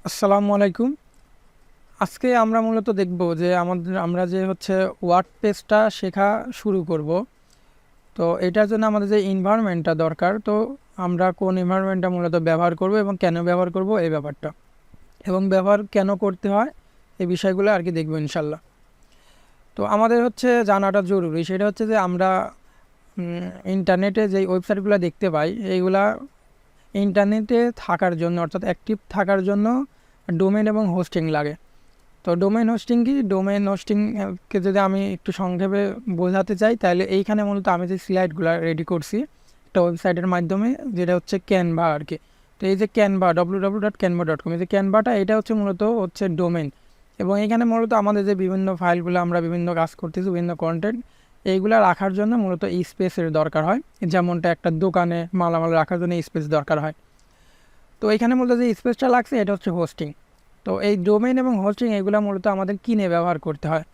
আসসালামু আলাইকুম। আজকে আমরা মূলত দেখব যে আমরা যে হচ্ছে ওয়ার্ডপ্রেসটা শেখা শুরু করব। তো এটার জন্য আমাদের যে এনভায়রনমেন্টটা দরকার, তো আমরা কোন এনভায়রনমেন্টটা মূলত ব্যবহার করব এবং কেন ব্যবহার করব এই ব্যাপারটা, এবং ব্যবহার কেন করতে হয় এই বিষয়গুলো আর কি দেখব ইনশাল্লাহ। তো আমাদের হচ্ছে জানাটা জরুরি, সেটা হচ্ছে যে আমরা ইন্টারনেটে যেই ওয়েবসাইটগুলো দেখতে পাই এইগুলা ইন্টারনেটে থাকার জন্য, অর্থাৎ অ্যাক্টিভ থাকার জন্য ডোমেন এবং হোস্টিং লাগে। তো ডোমেন হোস্টিং কি, ডোমেন হোস্টিংকে যদি আমি একটু সংক্ষেপে বোঝাতে চাই, তাহলে এইখানে মূলত আমি যে স্লাইডগুলো রেডি করছি একটা ওয়েবসাইটের মাধ্যমে, যেটা হচ্ছে ক্যানভা আর কি। তো এই যে ক্যানভা www.canva.com, এই যে ক্যানভাটা, এটা হচ্ছে মূলত হচ্ছে ডোমেন। এবং এখানে মূলত আমাদের যে বিভিন্ন ফাইলগুলো আমরা বিভিন্ন কাজ করতেছি, বিভিন্ন কন্টেন্ট, এইগুলো রাখার জন্য মূলত স্পেসের দরকার হয়। যেমনটা একটা দোকানে মালামাল রাখার জন্য স্পেস দরকার হয়। তো এখানে মূলত যে স্পেসটা লাগছে এটা হচ্ছে হোস্টিং। তো এই ডোমেইন এবং হোস্টিং এগুলো মূলত আমাদের কিনে ব্যবহার করতে হয়।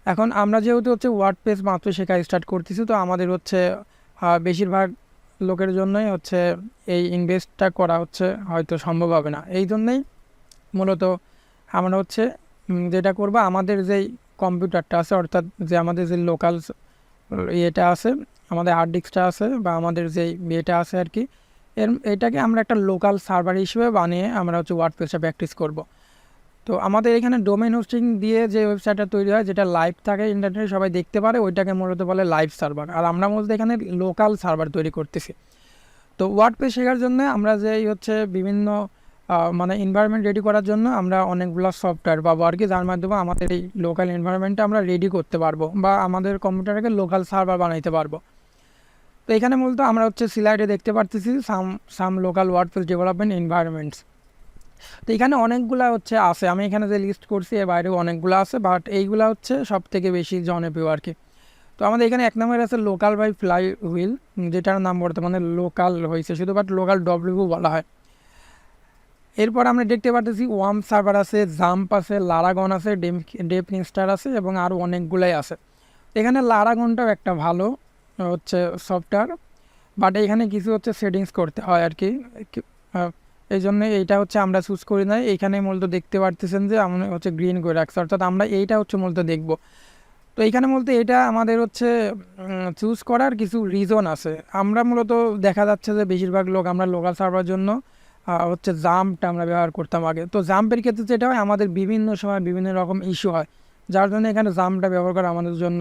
এখন আমরা যেহেতু হচ্ছে ওয়ার্ডপ্রেস মাত্র শেখা স্টার্ট করতেছি, তো আমাদের হচ্ছে বেশিরভাগ লোকের জন্যই হচ্ছে এই ইনভেস্টটা করা হচ্ছে হয়তো সম্ভব হবে না। এই জন্যেই মূলত আমরা হচ্ছে যেটা করব, আমাদের যেই কম্পিউটারটা আছে, অর্থাৎ যে আমাদের যে লোকাল ইয়েটা আছে, আমাদের হার্ড ডিস্কটা আছে, বা আমাদের যেই ইয়েটা আছে আর কি, এটাকে আমরা একটা লোকাল সার্ভার হিসেবে বানিয়ে আমরা হচ্ছে ওয়ার্ডপ্রেসটা প্র্যাকটিস করব। তো আমাদের এখানে ডোমেইন হোস্টিং দিয়ে যে ওয়েবসাইটটা তৈরি হয়, যেটা লাইভ থাকে, ইন্টারনেটে সবাই দেখতে পারে, ওইটাকে মূলত বলে লাইভ সার্ভার। আর আমরা মূলত এখানে লোকাল সার্ভার তৈরি করতেছি। তো ওয়ার্ডপ্রেস শেখার জন্য আমরা যেই হচ্ছে বিভিন্ন মানে এনভায়রনমেন্ট রেডি করার জন্য আমরা অনেকগুলো সফটওয়্যার পাবো আর কি, যার মাধ্যমে আমাদের এই লোকাল এনভায়রনমেন্টটা আমরা রেডি করতে পারবো, বা আমাদের কম্পিউটারকে লোকাল সার্ভার বানাইতে পারবো। তো এখানে মূলত আমরা হচ্ছে স্লাইডে দেখতে পারতেছি সাম লোকাল ওয়ার্ডপ্রেস ডেভেলপমেন্ট এনভায়রনমেন্টস। তো এখানে অনেকগুলা হচ্ছে আছে, আমি এখানে যে লিস্ট করছি এর বাইরেও অনেকগুলো আছে, বাট এইগুলা হচ্ছে সব থেকে বেশি জনপ্রিয় আর কি। তো আমাদের এখানে এক নম্বরে আছে লোকাল বাই ফ্লাই হুইল, যেটার নাম বর্তমানে লোকাল হয়েছে শুধু, বাট লোকাল ডব্লিউ বলা হয়। এরপর আমরা দেখতে পারতেছি ওয়ার্ম সার্ভার আছে, জাম্প আছে, লারাগন আছে, ডেপ ইনস্টার আছে, এবং আরও অনেকগুলাই আছে। এখানে লারাগনটাও একটা ভালো হচ্ছে সফটওয়্যার, বাট এখানে কিছু হচ্ছে সেটিংস করতে হয় আর কি। এই জন্য এইটা হচ্ছে আমরা চুজ করি নাই। এইখানে মূলত দেখতে পারতেছেন যে আমরা হচ্ছে গ্রিন করে রাখছি, অর্থাৎ আমরা এইটা হচ্ছে মূলত দেখব। তো এইখানে মূলত এটা আমাদের হচ্ছে চুজ করার কিছু রিজন আছে। আমরা মূলত দেখা যাচ্ছে যে বেশিরভাগ লোক আমরা লোকাল সার্ভার জন্য হচ্ছে জাম্পটা আমরা ব্যবহার করতাম আগে। তো জাম্পের ক্ষেত্রে যেটা হয়, আমাদের বিভিন্ন সময় বিভিন্ন রকম ইস্যু হয়, যার জন্য এখানে জাম্পটা ব্যবহার করা আমাদের জন্য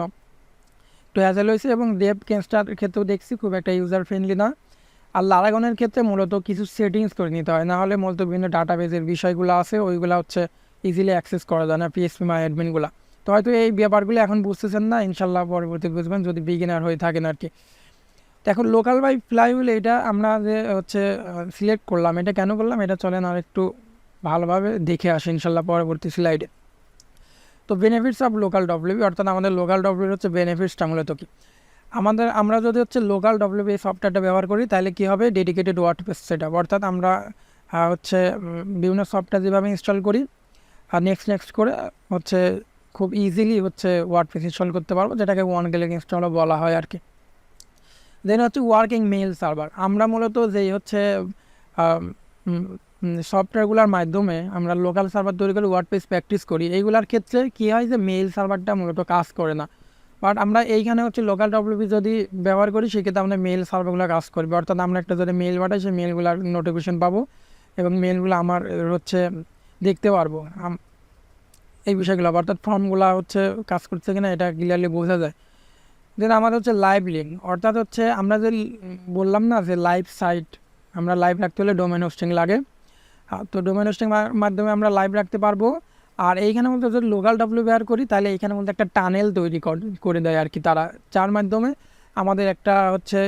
একটু হ্যাজেল হয়েছে। এবং ডেপ কেনস্টার ক্ষেত্রেও দেখছি খুব একটা ইউজার ফ্রেন্ডলি না। আর লারাগনের ক্ষেত্রে মূলত কিছু সেটিংস করে নিতে হয়, না হলে মূলত বিভিন্ন ডাটাবেজের বিষয়গুলো আছে ওইগুলো হচ্ছে ইজিলি অ্যাক্সেস করা যায় না, পিএসপি মাই অ্যাডমিনগুলো। তো হয়তো এই ব্যাপারগুলো এখন বুঝতেছেন না, ইনশাল্লাহ পরবর্তী বুঝবেন যদি বিগিনার হয়ে থাকেন আর কি। তো এখন লোকাল বাই ফ্লাইহুইল এটা আমরা যে হচ্ছে সিলেক্ট করলাম, এটা কেন করলাম এটা চলেন আর একটু ভালোভাবে দেখে আসি ইনশাল্লাহ পরবর্তী স্লাইডে। তো বেনিফিটস অফ লোকাল ডব্লিউপি, অর্থাৎ আমাদের লোকাল ডব্লিউপি হচ্ছে বেনিফিটসটা মূলত কি, আমরা যদি হচ্ছে লোকাল ডব্লিউপি সফটওয়্যারটা ব্যবহার করি, তাহলে কি হবে, ডেডিকেটেড ওয়ার্ডপ্রেস সেটআপ, অর্থাৎ আমরা হচ্ছে বিভিন্ন সফটওয়্যার যেভাবে ইনস্টল করি আর নেক্সট করে হচ্ছে খুব ইজিলি হচ্ছে ওয়ার্ডপ্রেস ইনস্টল করতে পারবো, যেটাকে ওয়ান ক্লিক ইনস্টলও বলা হয় আর কি। দেন হচ্ছে ওয়ার্কিং মেইল সার্ভার, আমরা মূলত যেই হচ্ছে সফটওয়্যারগুলোর মাধ্যমে আমরা লোকাল সার্ভার তৈরি করে ওয়ার্ডপ্রেস প্র্যাকটিস করি, এইগুলোর ক্ষেত্রে কী হয় যে মেইল সার্ভারটা মূলত কাজ করে না। বাট আমরা এইখানে হচ্ছে লোকাল ডব্লিউপি যদি ব্যবহার করি, সেক্ষেত্রে আমরা মেইল সার্ভারগুলো কাজ করবে, অর্থাৎ আমরা একটা যদি মেইল পাঠাই, সেই মেইলগুলোর নোটিফিকেশন পাবো এবং মেইলগুলো আমার হচ্ছে দেখতে পারবো এই বিষয়গুলো, অর্থাৎ ফর্মগুলো হচ্ছে কাজ করছে কিনা এটা ক্লিয়ারলি বোঝা যায়। দেন আমাদের হচ্ছে লাইভ লিঙ্ক, অর্থাৎ হচ্ছে আমরা যে বললাম না যে লাইভ সাইট আমরা লাইভ রাখতে হলে ডোমেন হোস্টিং লাগে। তো ডোমেন হোস্টিং মাধ্যমে আমরা লাইভ রাখতে পারবো। আর এইখানে মধ্যে যদি লোকাল ডব্লিউ ব্যবহার করি, তাহলে এইখানে মধ্যে একটা টানেল তৈরি করে দেয় আর কি তারা, যার মাধ্যমে আমাদের একটা হচ্ছে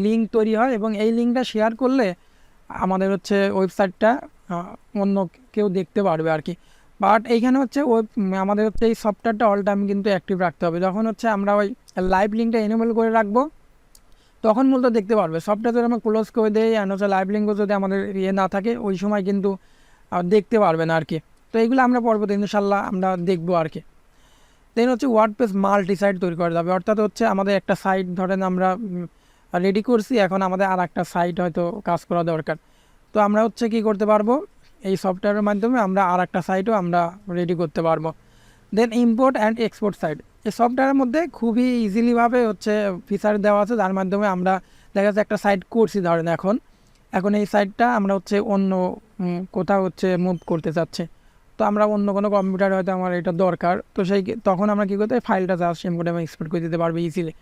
লিঙ্ক তৈরি হয়, এবং এই লিঙ্কটা শেয়ার করলে আমাদের হচ্ছে ওয়েবসাইটটা অন্য কেউ দেখতে পারবে আর কি। বাট এইখানে হচ্ছে আমাদের হচ্ছে এই সফটওয়্যারটা অল টাইম কিন্তু অ্যাক্টিভ রাখতে হবে। যখন হচ্ছে আমরা ওই লাইভ লিঙ্কটা এনেবল করে রাখবো, তখন মূলত দেখতে পারবে। সফটওয়্যার যদি আমরা ক্লোজ করে দেই অ্যান্ড হচ্ছে লাইভ লিঙ্কও যদি আমাদের না থাকে, ওই সময় কিন্তু দেখতে পারবে না আর কি। তো এইগুলো আমরা পরবর্তী ইনশাল্লাহ আমরা দেখবো আর কি। দেন হচ্ছে ওয়ার্ডপ্রেস মাল্টি সাইট তৈরি করা যাবে, অর্থাৎ হচ্ছে আমাদের একটা সাইট ধরেন আমরা রেডি করছি, এখন আমাদের আর একটা সাইট হয়তো কাজ করা দরকার। তো আমরা হচ্ছে কি করতে পারবো, এই সফটওয়্যারের মাধ্যমে আমরা আর একটা সাইটও আমরা রেডি করতে পারবো। দেন ইম্পোর্ট অ্যান্ড এক্সপোর্ট সাইট, এই সফটওয়্যারের মধ্যে খুবই ইজিলিভাবে হচ্ছে ফিচার দেওয়া আছে, যার মাধ্যমে আমরা দেখা যাচ্ছে একটা সাইট করছি ধরেন এখন এই সাইটটা আমরা হচ্ছে অন্য কোথাও হচ্ছে মুভ করতে চাচ্ছি, তো আমরা অন্য কোনো কম্পিউটারে হয়তো আমার এটা দরকার, তো তখন আমরা কী করতে ফাইলটা জাস্ট ইম্পোর্ট এবং এক্সপোর্ট করে দিতে পারবো ইজিলি।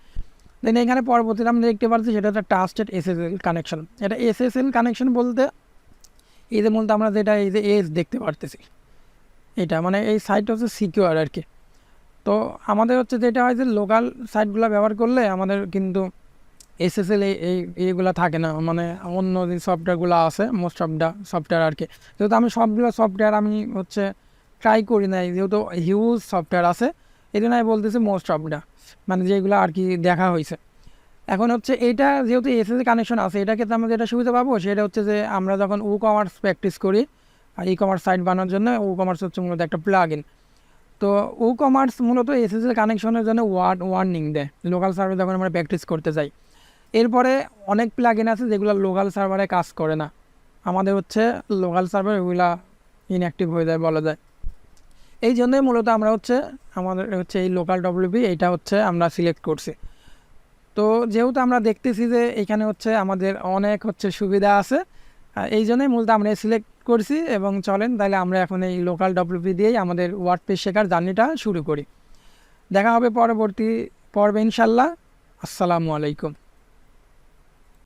দেন এখানে পরবর্তীতে আমরা দেখতে পাচ্ছি সেটা হচ্ছে ট্রাস্টেড এসএসএল কানেকশন। এটা এসএসএল কানেকশন বলতে এই যে মূলত আমরা যেটা এই যে এজ দেখতে পারতেছি, এটা মানে এই সাইটটা হচ্ছে সিকিউর আর কি। তো আমাদের হচ্ছে যেটা হয় যে লোকাল সাইটগুলো ব্যবহার করলে আমাদের কিন্তু এসএসএল এইগুলো থাকে না, মানে অন্য যে সফটওয়্যারগুলো আছে মোস্ট অফ দ্য সফটওয়্যার আর কি। যেহেতু আমি সবগুলো সফটওয়্যার আমি হচ্ছে ট্রাই করি নাই, যেহেতু হিউজ সফটওয়্যার আছে, এই জন্য আমি বলতেছি মোস্ট অফ দ্য, মানে যেগুলো আর কি দেখা হয়েছে। এখন হচ্ছে এইটা যেহেতু এসএসএল কানেকশন আছে, এটা ক্ষেত্রে আমরা যেটা সুবিধা পাবো সেটা হচ্ছে যে আমরা যখন কমার্স প্র্যাকটিস করি আর কমার্স সাইট বানানোর জন্য কমার্স হচ্ছে মূলত একটা প্লাগ ইন। তো কমার্স মূলত এসএসএল কানেকশনের জন্য ওয়ার্নিং দেয় লোকাল সার্ভারে যখন আমরা প্র্যাকটিস করতে যাই। এরপরে অনেক প্লাগ ইন আছে যেগুলো লোকাল সার্ভারে কাজ করে না, আমাদের হচ্ছে লোকাল সার্ভার ওইগুলা ইনঅ্যাক্টিভ হয়ে যায় বলা যায়। এই জন্যই মূলত আমরা হচ্ছে আমাদের হচ্ছে এই লোকাল ডব্লিউপি এইটা হচ্ছে আমরা সিলেক্ট করছি। তো যেহেতু আমরা দেখতেছি যে এখানে হচ্ছে আমাদের অনেক হচ্ছে সুবিধা আছে, এই জন্যই মূলত আমরা সিলেক্ট করছি। এবং চলেন তাহলে আমরা এখন এই লোকাল ডব্লিউপি দিয়েই আমাদের ওয়ার্ডপ্রেস শেখার জার্নিটা শুরু করি। দেখা হবে পরবর্তী পর্বে ইনশাল্লাহ। আসসালামু আলাইকুম।